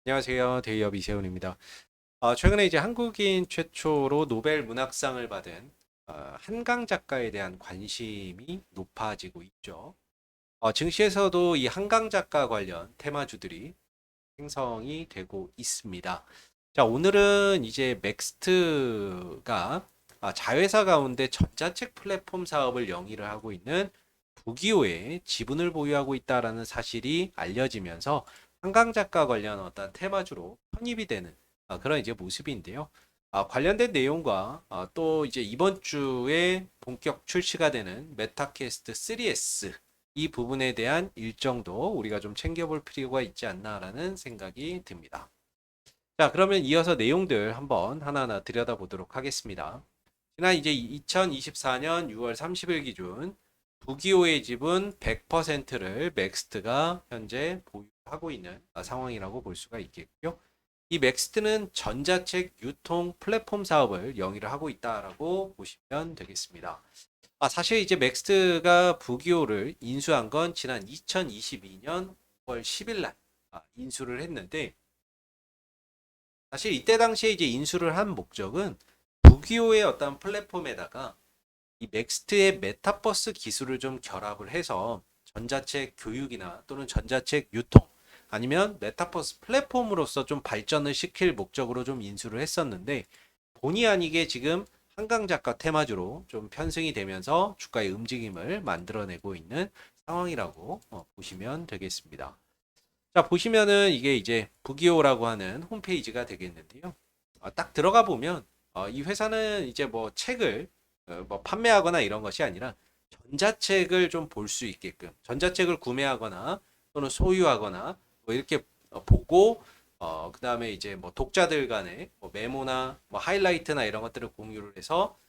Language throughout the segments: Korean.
안녕하세요. 데이업 이세훈입니다. 최근에 이제 한국인 최초로 노벨 문학상을 받은 한강 작가에 대한 관심이 높아지고 있죠. 증시에서도 이 한강 작가 관련 테마주들이 생성이 되고 있습니다. 자, 오늘은 이제 맥스트가 자회사 가운데 전자책 플랫폼 사업을 영위를 하고 있는 부기호에 지분을 보유하고 있다라는 사실이 알려지면서 한강 작가 관련 어떤 테마주로 편입이 되는 그런 이제 모습인데요. 관련된 내용과 또 이제 이번 주에 본격 출시가 되는 메타퀘스트 3S 이 부분에 대한 일정도 우리가 좀 챙겨볼 필요가 있지 않나라는 생각이 듭니다. 자, 그러면 이어서 내용들 한번 하나하나 들여다보도록 하겠습니다. 지난 이제 2024년 6월 30일 기준 부기호의 지분 100%를 맥스트가 현재 보유하고 있는 상황이라고 볼 수가 있겠고요. 이 맥스트는 전자책 유통 플랫폼 사업을 영위를 하고 있다라고 보시면 되겠습니다. 사실 이제 맥스트가 부기호를 인수한 건 지난 2022년 5월 10일 날 인수를 했는데 사실 이때 당시에 이제 인수를 한 목적은 부기호의 어떤 플랫폼에다가 이 넥스트의 메타버스 기술을 좀 결합을 해서 전자책 교육이나 또는 전자책 유통 아니면 메타버스 플랫폼으로서 좀 발전을 시킬 목적으로 좀 인수를 했었는데 본의 아니게 지금 한강 작가 테마주로 좀 편승이 되면서 주가의 움직임을 만들어내고 있는 상황이라고 보시면 되겠습니다. 자, 보시면은 이게 이제 부기호라고 하는 홈페이지가 되겠는데요. 딱 들어가 보면 이 회사는 이제 뭐 책을 뭐 판매하거나 이런 것이 아니라 전자책을 좀 볼 수 있게끔 전자책을 구매하거나 또는 소유하거나 뭐 이렇게 보고 그다음에 이제 뭐 독자들 간에 뭐 메모나 뭐 하이라이트나 이런 것들을 공유를 해서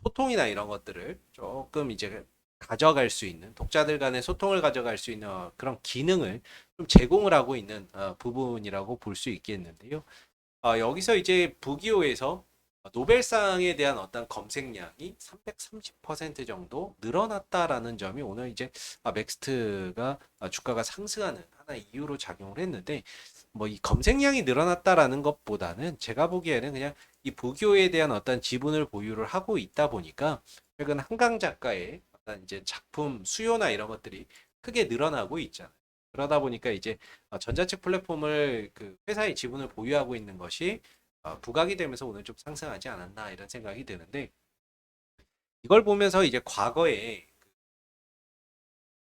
소통이나 이런 것들을 조금 이제 가져갈 수 있는 독자들 간의 소통을 가져갈 수 있는 그런 기능을 좀 제공을 하고 있는 부분이라고 볼 수 있겠는데요. 여기서 이제 부기호에서 노벨상에 대한 어떤 검색량이 330% 정도 늘어났다라는 점이 오늘 이제 맥스트가 주가가 상승하는 하나의 이유로 작용을 했는데 뭐 이 검색량이 늘어났다라는 것보다는 제가 보기에는 그냥 이 부교에 대한 어떤 지분을 보유를 하고 있다 보니까 최근 한강 작가의 어떤 이제 작품 수요나 이런 것들이 크게 늘어나고 있잖아요. 그러다 보니까 이제 전자책 플랫폼을 그 회사의 지분을 보유하고 있는 것이 부각이 되면서 오늘 좀 상승하지 않았나 이런 생각이 드는데 이걸 보면서 이제 과거에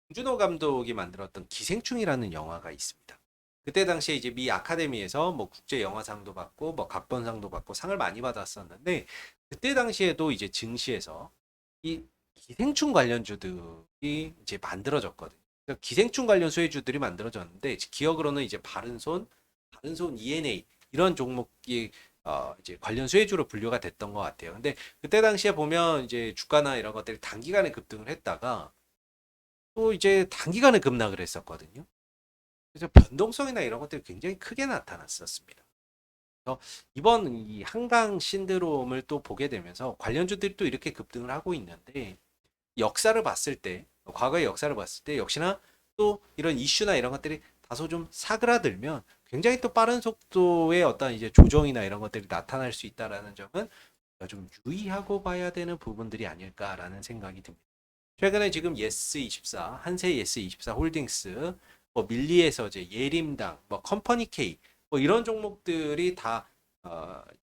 봉준호 감독이 만들었던 기생충이라는 영화가 있습니다. 그때 당시에 이제 미 아카데미에서 뭐 국제 영화상도 받고 뭐 각본상도 받고 상을 많이 받았었는데 그때 당시에도 이제 증시에서 이 기생충 관련주들이 이제 만들어졌거든요. 그러니까 기생충 관련 수혜주들이 만들어졌는데 기억으로는 이제 바른손 ENA 이런 종목이 이제 관련 수혜주로 분류가 됐던 것 같아요. 근데 그때 당시에 보면 이제 주가나 이런 것들이 단기간에 급등을 했다가 또 이제 단기간에 급락을 했었거든요. 그래서 변동성이나 이런 것들이 굉장히 크게 나타났었습니다. 그래서 이번 이 한강 신드롬을 또 보게 되면서 관련주들이 또 이렇게 급등을 하고 있는데 역사를 봤을 때 과거의 역사를 봤을 때 역시나 또 이런 이슈나 이런 것들이 다소 좀 사그라들면 굉장히 또 빠른 속도의 어떤 이제 조정이나 이런 것들이 나타날 수 있다라는 점은 좀 유의하고 봐야 되는 부분들이 아닐까라는 생각이 듭니다. 최근에 지금 예스24, 한세 예스24 홀딩스, 뭐 밀리에서 이제 예림당, 뭐 컴퍼니 K, 뭐 이런 종목들이 다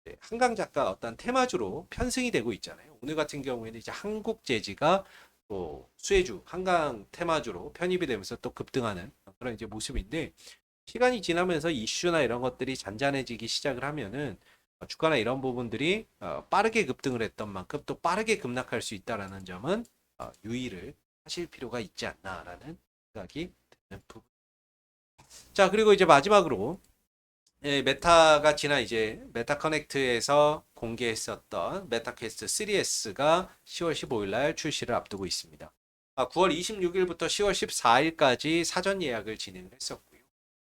이제 한강 작가 어떤 테마주로 편승이 되고 있잖아요. 오늘 같은 경우에는 이제 한국재지가 또 수혜주, 한강 테마주로 편입이 되면서 또 급등하는 그런 이제 모습인데 시간이 지나면서 이슈나 이런 것들이 잔잔해지기 시작을 하면은 주가나 이런 부분들이 빠르게 급등을 했던 만큼 또 빠르게 급락할 수 있다라는 점은 유의를 하실 필요가 있지 않나라는 생각이 드는 부분. 자, 그리고 이제 마지막으로 메타가 지난 이제 메타 커넥트에서 공개했었던 메타퀘스트 3S가 10월 15일 날 출시를 앞두고 있습니다. 9월 26일부터 10월 14일까지 사전 예약을 진행했었고요.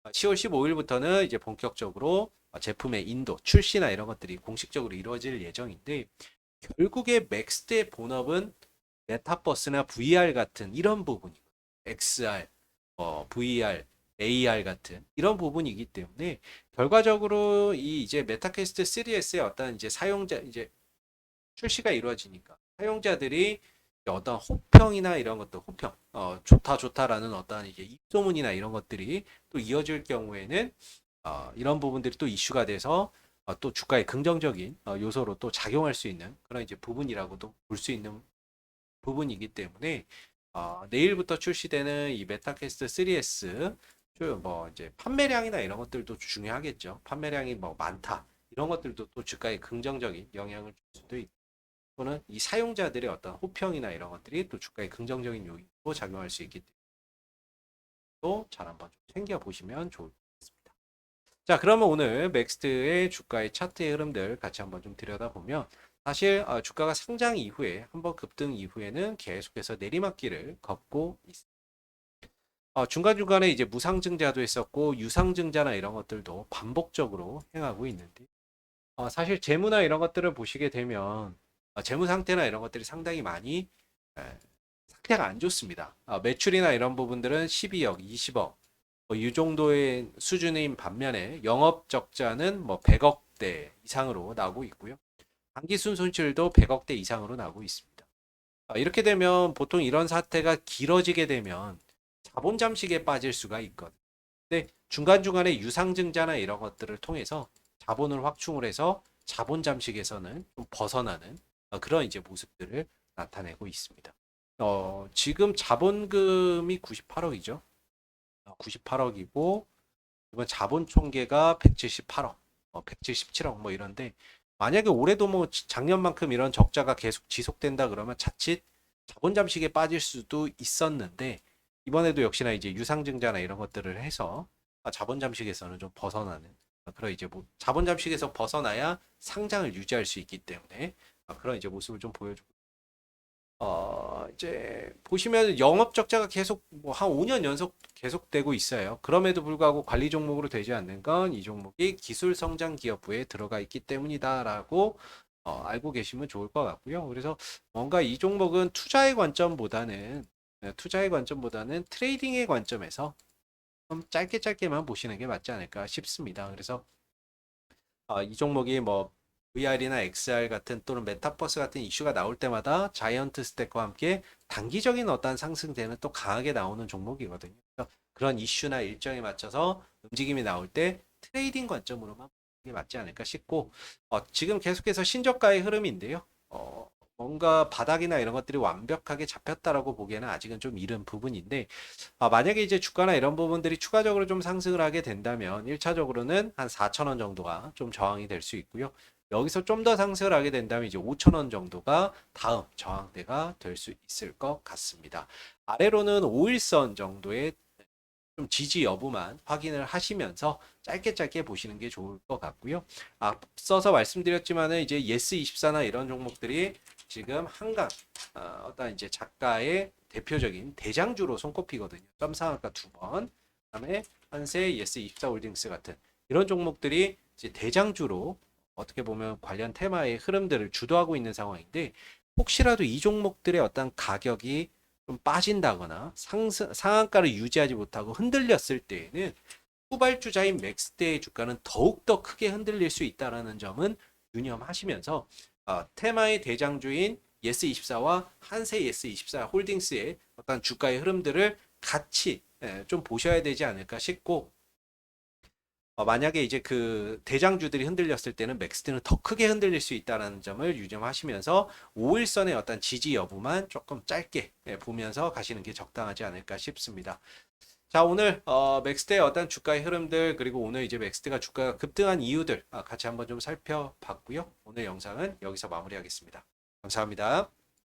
10월 15일부터는 이제 본격적으로 제품의 인도, 출시나 이런 것들이 공식적으로 이루어질 예정인데 결국에 맥스의 본업은 메타버스나 VR 같은 이런 부분이고 XR, VR AR 같은 이런 부분이기 때문에 결과적으로 이 이제 메타퀘스트 3S의 어떤 이제 사용자 이제 출시가 이루어지니까 사용자들이 어떤 호평이나 이런 것들 호평 좋다 좋다라는 어떤 이게 입소문이나 이런 것들이 또 이어질 경우에는 이런 부분들이 또 이슈가 돼서 또 주가에 긍정적인 요소로 또 작용할 수 있는 그런 이제 부분이라고도 볼 수 있는 부분이기 때문에 내일부터 출시되는 이 메타퀘스트 3S 뭐 이제 판매량이나 이런 것들도 중요하겠죠. 판매량이 뭐 많다 이런 것들도 또 주가에 긍정적인 영향을 줄 수도 있고 또는 이 사용자들의 어떤 호평이나 이런 것들이 또 주가에 긍정적인 요인으로 작용할 수 있기 때문에 또 잘 한번 좀 챙겨 보시면 좋을 것 같습니다. 자, 그러면 오늘 맥스트의 주가의 차트의 흐름들 같이 한번 좀 들여다보면 사실 주가가 상장 이후에 한번 급등 이후에는 계속해서 내리막길을 걷고 있습니다. 중간중간에 이제 무상증자도 했었고 유상증자나 이런 것들도 반복적으로 행하고 있는데 사실 재무나 이런 것들을 보시게 되면 재무 상태나 이런 것들이 상당히 많이 에, 상태가 안 좋습니다. 매출이나 이런 부분들은 12억, 20억 이 정도의 수준인 반면에 영업 적자는 뭐 100억대 이상으로 나오고 있고요. 당기순 손실도 100억대 이상으로 나오고 있습니다. 이렇게 되면 보통 이런 사태가 길어지게 되면 자본 잠식에 빠질 수가 있거든요. 근데 중간중간에 유상증자나 이런 것들을 통해서 자본을 확충을 해서 자본 잠식에서는 좀 벗어나는 그런 이제 모습들을 나타내고 있습니다. 지금 자본금이 98억이죠. 98억이고 이번 자본 총계가 178억, 177억 뭐 이런데 만약에 올해도 뭐 작년만큼 이런 적자가 계속 지속된다 그러면 자칫 자본 잠식에 빠질 수도 있었는데 이번에도 역시나 이제 유상증자나 이런 것들을 해서 자본 잠식에서는 좀 벗어나는 그런 이제 뭐 자본 잠식에서 벗어나야 상장을 유지할 수 있기 때문에 그런 이제 모습을 좀 보여주고 이제 보시면 영업 적자가 계속 뭐 한 5년 연속 계속되고 있어요. 그럼에도 불구하고 관리 종목으로 되지 않는 건 이 종목이 기술 성장 기업부에 들어가 있기 때문이다라고 알고 계시면 좋을 것 같고요. 그래서 뭔가 이 종목은 투자의 관점보다는 트레이딩의 관점에서 좀 짧게 짧게만 보시는 게 맞지 않을까 싶습니다. 그래서 이 종목이 뭐 VR이나 XR 같은 또는 메타버스 같은 이슈가 나올 때마다 자이언트 스택과 함께 단기적인 어떤 상승세는 또 강하게 나오는 종목이거든요. 그래서 그런 이슈나 일정에 맞춰서 움직임이 나올 때 트레이딩 관점으로만 보는 게 맞지 않을까 싶고 지금 계속해서 신저가의 흐름인데요. 뭔가 바닥이나 이런 것들이 완벽하게 잡혔다라고 보기에는 아직은 좀 이른 부분인데 만약에 이제 주가나 이런 부분들이 추가적으로 좀 상승을 하게 된다면 1차적으로는 한 4,000원 정도가 좀 저항이 될 수 있고요. 여기서 좀 더 상승을 하게 된다면 이제 5,000원 정도가 다음 저항대가 될 수 있을 것 같습니다. 아래로는 5일선 정도의 좀 지지 여부만 확인을 하시면서 짧게 짧게 보시는 게 좋을 것 같고요. 앞서서 말씀드렸지만은 이제 예스24나 이런 종목들이 지금 한강 어떤 이제 작가의 대표적인 대장주로 손꼽히거든요. 점상한가 두 번, 그다음에 한세, 예스24홀딩스 같은 이런 종목들이 이제 대장주로 어떻게 보면 관련 테마의 흐름들을 주도하고 있는 상황인데 혹시라도 이 종목들의 어떤 가격이 좀 빠진다거나 상한가를 유지하지 못하고 흔들렸을 때에는 후발주자인 맥스대의 주가는 더욱더 크게 흔들릴 수 있다는 점은 유념하시면서 테마의 대장주인 예스24와 한세 예스24 홀딩스의 어떤 주가의 흐름들을 같이 좀 보셔야 되지 않을까 싶고 만약에 이제 그 대장주들이 흔들렸을 때는 맥스트는 더 크게 흔들릴 수 있다는 점을 유념하시면서 5일선의 어떤 지지 여부만 조금 짧게 보면서 가시는 게 적당하지 않을까 싶습니다. 자, 오늘 맥스트의 어떤 주가의 흐름들 그리고 오늘 이제 맥스트가 주가가 급등한 이유들 같이 한번 좀 살펴봤고요. 오늘 영상은 여기서 마무리하겠습니다. 감사합니다.